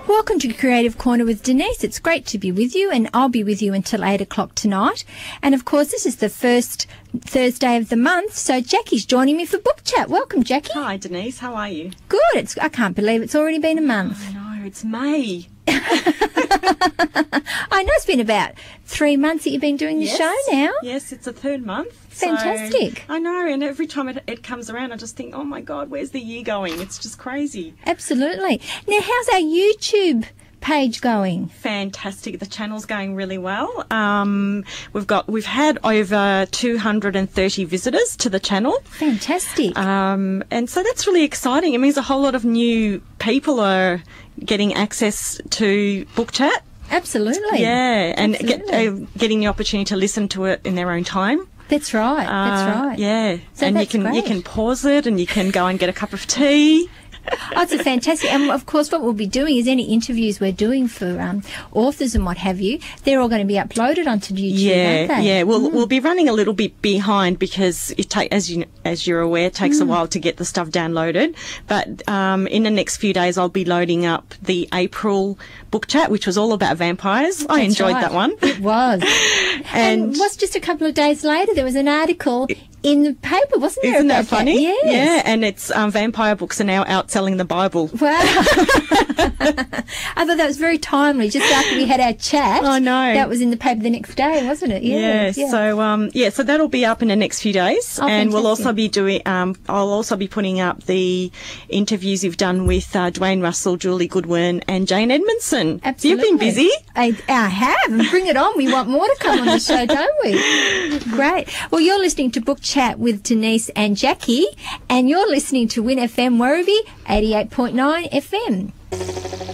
Welcome to Creative Corner with Denise. It's great to be with you, and I'll be with you until 8 o'clock tonight. And of course, this is the first Thursday of the month, so Jackie's joining me for book chat. Welcome, Jackie. Hi, Denise. How are you? Good. I can't believe it's already been a month. I know, it's May. I know it's been about 3 months that you've been doing the show now. Yes, it's the third month. Fantastic. So, I know, and every time it comes around, I just think, oh my God, where's the year going? It's just crazy. Absolutely. Now, how's our YouTube page going? Fantastic. The channel's going really well. We've had over 230 visitors to the channel. Fantastic. And so that's really exciting. It means a whole lot of new people are getting access to book chat. Absolutely. Yeah, and getting the opportunity to listen to it in their own time. That's right. That's right. Yeah, So and that's you great. can pause it, and you can go and get a cup of tea. Oh, it's a fantastic, and of course what we'll be doing is any interviews we're doing for authors and what have you, they're all going to be uploaded onto YouTube, aren't they? Yeah. We'll be running a little bit behind because as you're aware, it takes a while to get the stuff downloaded. But in the next few days, I'll be loading up the April book chat, which was all about vampires. I enjoyed that one. It was. and what's just a couple of days later, there was an article in the paper, wasn't there? Isn't that funny? Yes. Yeah, and it's vampire books are now outselling the Bible. Wow. I thought that was very timely, just after we had our chat. I know. That was in the paper the next day, wasn't it? Yeah. So that'll be up in the next few days. Oh, and we'll fantastic. also be doing, I'll also be putting up the interviews you've done with Dwayne Russell, Julie Goodwin and Jane Edmondson. Absolutely. You've been busy. I have. And bring it on. We want more to come on the show, don't we? Great. Well, you're listening to Book Chat with Denise and Jackie, and you're listening to wynFM Werribee 88.9 FM.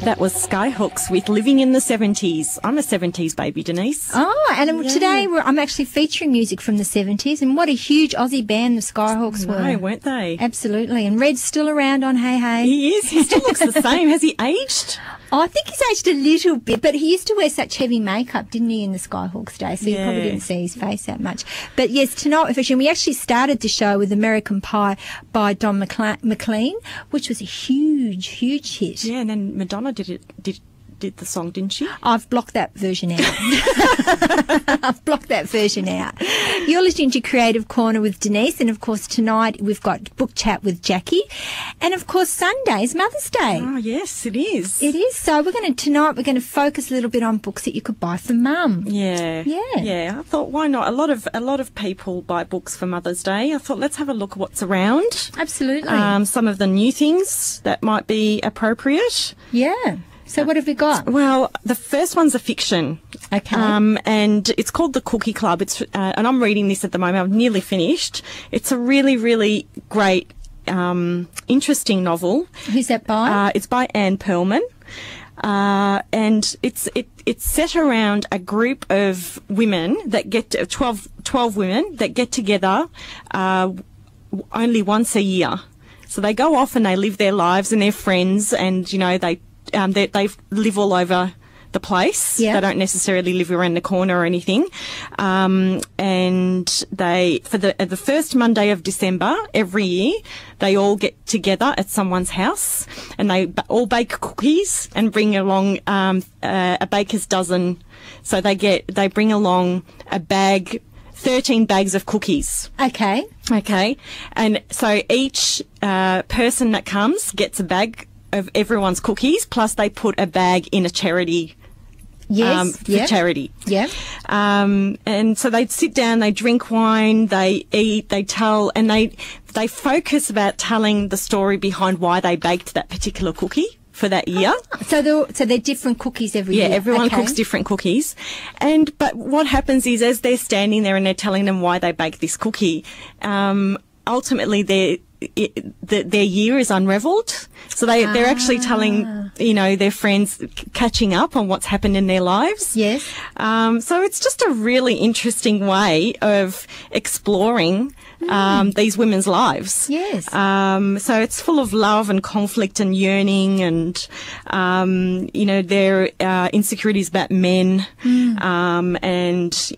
That was Skyhooks with Living in the 70s. I'm a 70s baby, Denise. Oh, and today I'm actually featuring music from the 70s, and what a huge Aussie band the Skyhawks were. No, weren't they? Absolutely. And Red's still around on Hey Hey. He is. He still looks the same. Has he aged? Oh, I think he's aged a little bit, but he used to wear such heavy makeup, didn't he, in the Skyhawks days? So you probably didn't see his face that much. But yes, tonight, we actually started the show with American Pie by Don McLean, which was a huge, huge hit. Yeah, and then Madonna did the song, didn't she? I've blocked that version out. I've blocked that version out. You're listening to Creative Corner with Denise, and of course tonight we've got Book Chat with Jackie, and of course Sunday's Mother's Day. Oh yes, it is. It is. So tonight we're going to focus a little bit on books that you could buy for Mum. Yeah. I thought, why not? A lot of people buy books for Mother's Day. I thought, let's have a look at what's around. Absolutely. Some of the new things that might be appropriate. Yeah. So what have we got? Well, the first one's a fiction. Okay. And it's called The Cookie Club. It's and I'm reading this at the moment. I've nearly finished. It's a really, really great, interesting novel. Who's that by? It's by Anne Perlman. And it's set around a group of women that 12 women that get together, only once a year. So they go off and they live their lives and they're friends, and, they live all over the place. Yeah. They don't necessarily live around the corner or anything. And they, for the first Monday of December every year, they all get together at someone's house and they all bake cookies and bring along a baker's dozen. So they bring along 13 bags of cookies. Okay. And so each person that comes gets a bag of everyone's cookies, plus they put a bag in a charity. Yes. For charity. Yeah. And so they sit down, they drink wine, they eat, they tell, and they focus about telling the story behind why they baked that particular cookie for that year. So they're different cookies every year. Yeah, everyone cooks different cookies. But what happens is, as they're standing there and they're telling them why they baked this cookie, ultimately their year is unravelled. So they're actually telling, their friends, catching up on what's happened in their lives. Yes. So it's just a really interesting way of exploring these women's lives. Yes. So it's full of love and conflict and yearning and, their insecurities about men. And,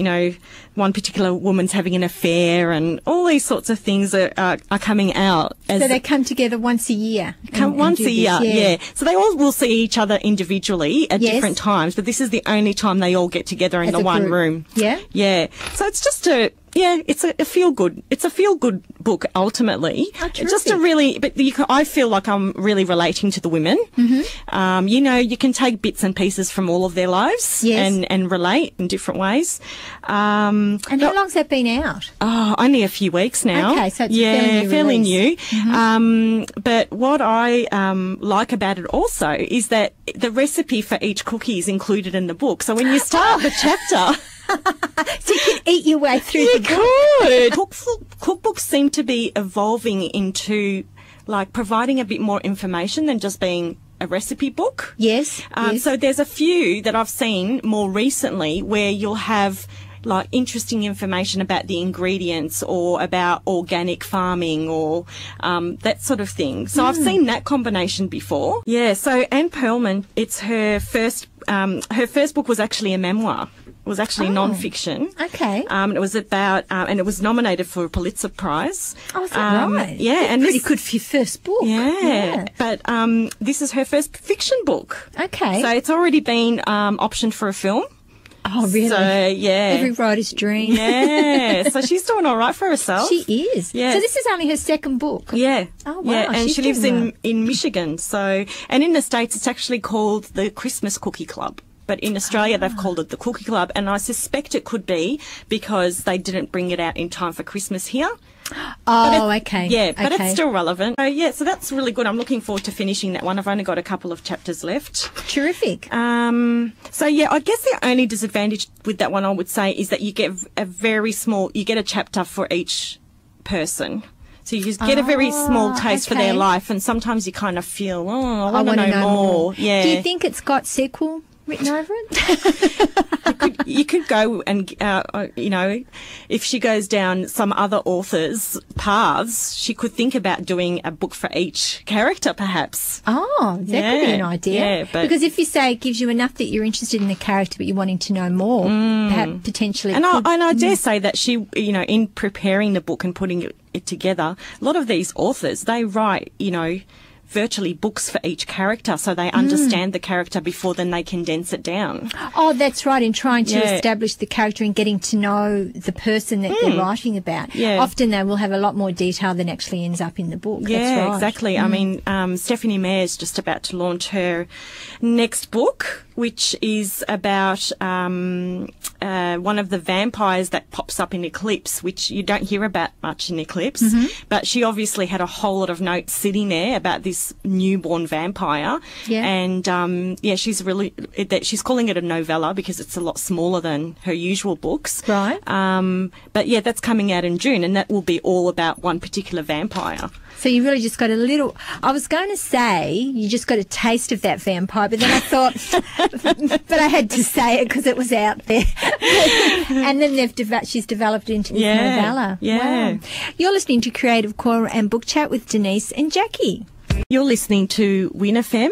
one particular woman's having an affair, and all these sorts of things are coming out. So they come together once a year? Once a year, yeah. So they all will see each other individually at different times, but this is the only time they all get together in the one room. Yeah? Yeah. So it's just it's a feel-good. It's a feel-good book, ultimately. Oh, just a really, but I feel like I'm really relating to the women. Mm-hmm. You can take bits and pieces from all of their lives and relate in different ways. And how long's that been out? Oh, only a few weeks now. Okay, so it's fairly new. Mm-hmm. But what I like about it also is that the recipe for each cookie is included in the book. So when you start the chapter... So you can eat your way through the book. Cookbooks seem to be evolving into like providing a bit more information than just being a recipe book. Yes. So there's a few that I've seen more recently where you'll have like interesting information about the ingredients or about organic farming or that sort of thing. So I've seen that combination before. Yeah, so Anne Perlman, it's her first book was actually a memoir. It was actually non-fiction. Okay. It was about, and it was nominated for a Pulitzer Prize. Oh, is that right? Yeah. That's and pretty good for your first book. Yeah. But this is her first fiction book. Okay. So it's already been optioned for a film. Oh, really? So, yeah. Every writer's dream. Yeah. So she's doing all right for herself. She is. Yeah. So this is only her second book. Yeah. Oh, wow. Yeah. And she's she lives doing in Michigan. So, and in the States, it's actually called the Christmas Cookie Club. But in Australia, they've called it the Cookie Club. And I suspect it could be because they didn't bring it out in time for Christmas here. Oh, okay. Yeah, but okay. it's still relevant. So, yeah, so that's really good. I'm looking forward to finishing that one. I've only got a couple of chapters left. Terrific. So, yeah, I guess the only disadvantage with that one, I would say, is that you get you get a chapter for each person. So you just get a very small taste for their life, and sometimes you kind of feel, I want to know more. Yeah. Do you think it's got sequel written over it? You could go and, if she goes down some other author's paths, she could think about doing a book for each character, perhaps. Oh, that could be an idea. Yeah, because if you say it gives you enough that you're interested in the character but you're wanting to know more, perhaps potentially. And I dare say that she, in preparing the book and putting it together, a lot of these authors, they write, virtually books for each character, so they understand the character before then they condense it down. Oh, that's right, in trying to establish the character and getting to know the person that they're writing about. Yeah. Often they will have a lot more detail than actually ends up in the book. Yeah, that's right. Exactly. I mean, Stephanie Mayer's just about to launch her next book, which is about one of the vampires that pops up in Eclipse, which you don't hear about much in Eclipse, but she obviously had a whole lot of notes sitting there about this newborn vampire. Yeah. And, she's calling it a novella because it's a lot smaller than her usual books. Right. But yeah, that's coming out in June, and that will be all about one particular vampire. So you really just got a little, I was going to say you just got a taste of that vampire, but then I thought, but I had to say it because it was out there. And then she's developed into this novella. Yeah. Wow. You're listening to Creative Core and Book Chat with Denise and Jackie. You're listening to wynFM,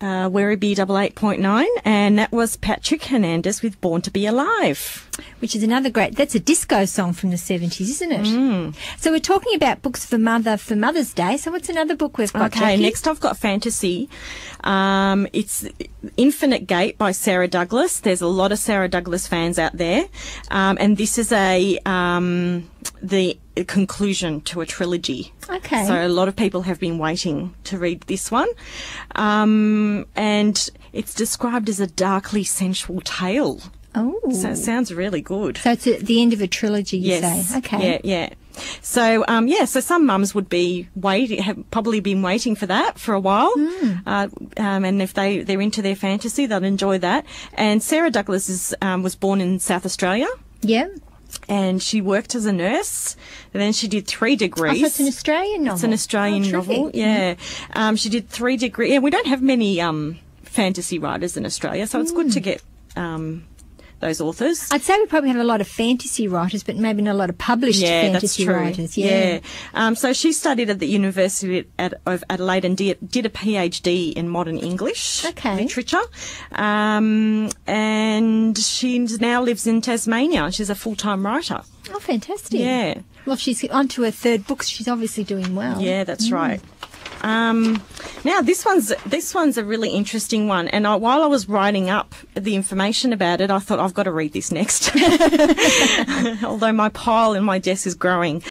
Werribee 88.9, and that was Patrick Hernandez with Born to Be Alive. Which is another that's a disco song from the 70s, isn't it? So we're talking about books for Mother's Day. So what's another book we've got, Okay, Jackie? next I've got fantasy. It's Infinite Gate by Sarah Douglas. There's a lot of Sarah Douglas fans out there. And this is the conclusion to a trilogy. Okay. So a lot of people have been waiting to read this one. And it's described as a darkly sensual tale. Oh. So it sounds really good. So it's at the end of a trilogy, you say? Okay. Yeah. So, so some mums would be have probably been waiting for that for a while. And if they're into their fantasy, they'll enjoy that. And Sarah Douglas was born in South Australia. Yeah. And she worked as a nurse, and then she did 3 degrees. Oh, so it's an Australian novel. It's an Australian novel, yeah. She did 3 degrees. Yeah, we don't have many fantasy writers in Australia, so it's good to get those authors. I'd say we probably have a lot of fantasy writers, but maybe not a lot of published fantasy writers. So she studied at the University of Adelaide and did a PhD in modern English literature. And she now lives in Tasmania. She's a full-time writer. Oh, fantastic. Yeah. Well, if she's on to her third book, she's obviously doing well. Yeah, that's right. Now this one's a really interesting one, and while I was writing up the information about it, I thought I've got to read this next. Although my pile in my desk is growing.